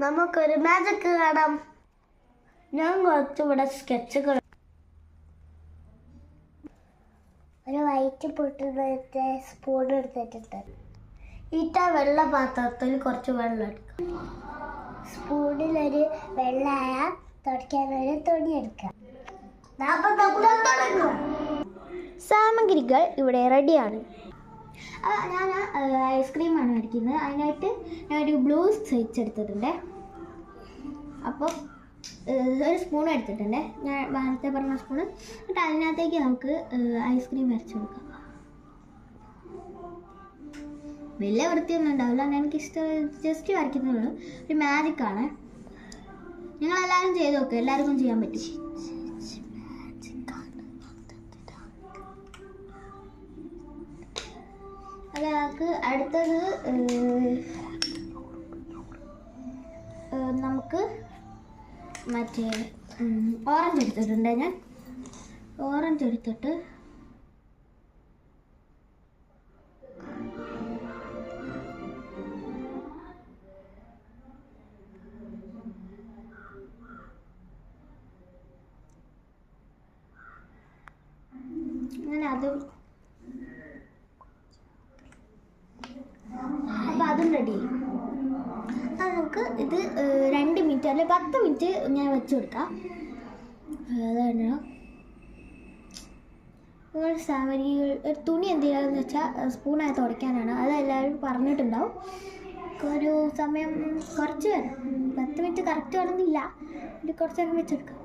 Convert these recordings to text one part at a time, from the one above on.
നമുക്കൊരു മാജിക് കാണാം. ഞാൻ കുറച്ചിവിടെ സ്കെച്ചുകൾ, ഒരു വൈറ്റ് പൊട്ടുന്ന സ്പൂൺ എടുത്തിട്ടുണ്ട്. വെള്ള പാത്രത്തിൽ കുറച്ച് വെള്ളം എടുക്കുക. സ്പൂണിലൊരു വെള്ളമായ തുടയ്ക്കാനൊരു തുണി എടുക്കുക. സാമഗ്രികൾ ഇവിടെ റെഡിയാണ്. ഞാൻ ഐസ്ക്രീമാണ് മേടിക്കുന്നത്. അതിനായിട്ട് ഞാനൊരു ബ്ലൂ സ്കെച്ച് എടുത്തിട്ടുണ്ട്. അപ്പോൾ ഒരു സ്പൂൺ എടുത്തിട്ടുണ്ട്, ഞാൻ നേരത്തെ പറഞ്ഞ സ്പൂണ്. എന്നിട്ട് അതിനകത്തേക്ക് നമുക്ക് ഐസ്ക്രീം വരച്ചു കൊടുക്കാം. വലിയ വൃത്തിയൊന്നും ഉണ്ടാവില്ല, എനിക്കിഷ്ടം ജസ്റ്റ് വരയ്ക്കുന്നുള്ളൂ. ഒരു മാജിക്കാണ്. നിങ്ങളെല്ലാവരും ചെയ്ത് നോക്കുക, എല്ലാവർക്കും ചെയ്യാൻ പറ്റും. അത് നമുക്ക് അടുത്തത് നമുക്ക് മറ്റേ ഓറഞ്ച് എടുത്തിട്ടുണ്ട്. ഞാൻ ഓറഞ്ച് എടുത്തിട്ട് അങ്ങനെ അതും അപ്പം അതും റെഡി. അത് നമുക്ക് ഇത് 2 മിനിറ്റ് അല്ലെങ്കിൽ 10 മിനിറ്റ് ഞാൻ വെച്ച് കൊടുക്കാം. അതാണ് നിങ്ങൾ സാമഗ്രികൾ, ഒരു തുണി എന്ത് ചെയ്യാന്ന് വെച്ചാൽ സ്പൂണായി തുടയ്ക്കാനാണ്. അതെല്ലാവരും പറഞ്ഞിട്ടുണ്ടാവും. ഒരു സമയം കുറച്ച് വേണം, 10 മിനിറ്റ് കറക്റ്റ് വേണമെന്നില്ല, ഒരു കുറച്ച് നേരം വെച്ചെടുക്കുക.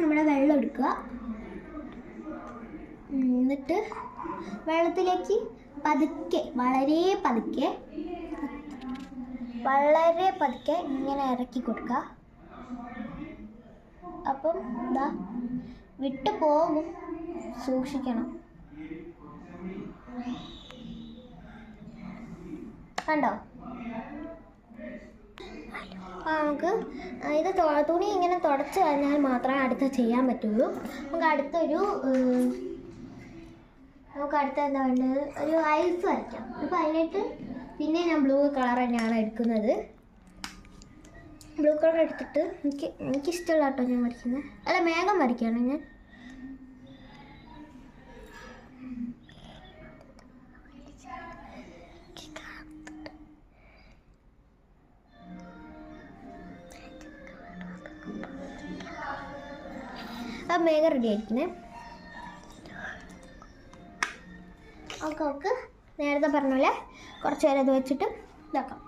നമ്മുടെ വെള്ളം എടുക്കുക. എന്നിട്ട് വെള്ളത്തിലേക്ക് പതുക്കെ, വളരെ പതുക്കെ ഇങ്ങനെ ഇറക്കി കൊടുക്കുക. അപ്പം എന്താ വിട്ടു പോകും, സൂക്ഷിക്കണം. കണ്ടോ? നമുക്ക് ഇത് തുണി ഇങ്ങനെ തുടച്ച് കഴിഞ്ഞാൽ മാത്രമേ അടുത്ത ചെയ്യാൻ പറ്റുള്ളൂ. നമുക്ക് അടുത്ത എന്താ വേണ്ടത്, ഒരു ഐസ് വരയ്ക്കാം. അപ്പോൾ അതിനായിട്ട് പിന്നെ ഞാൻ ബ്ലൂ കളർ തന്നെയാണ് എടുക്കുന്നത്. ബ്ലൂ കളർ എടുത്തിട്ട് എനിക്കിഷ്ടമുള്ള കേട്ടോ ഞാൻ വരയ്ക്കുന്നത്. അല്ല, മേഘം വരയ്ക്കുകയാണ് ഞാൻ. ആ മേഘം റെഡി ആയിരിക്കുന്നത്. ഓക്കെ നേരത്തെ പറഞ്ഞ പോലെ കുറച്ച് നേരം ഇത് വെച്ചിട്ട് ഇതാക്കാം.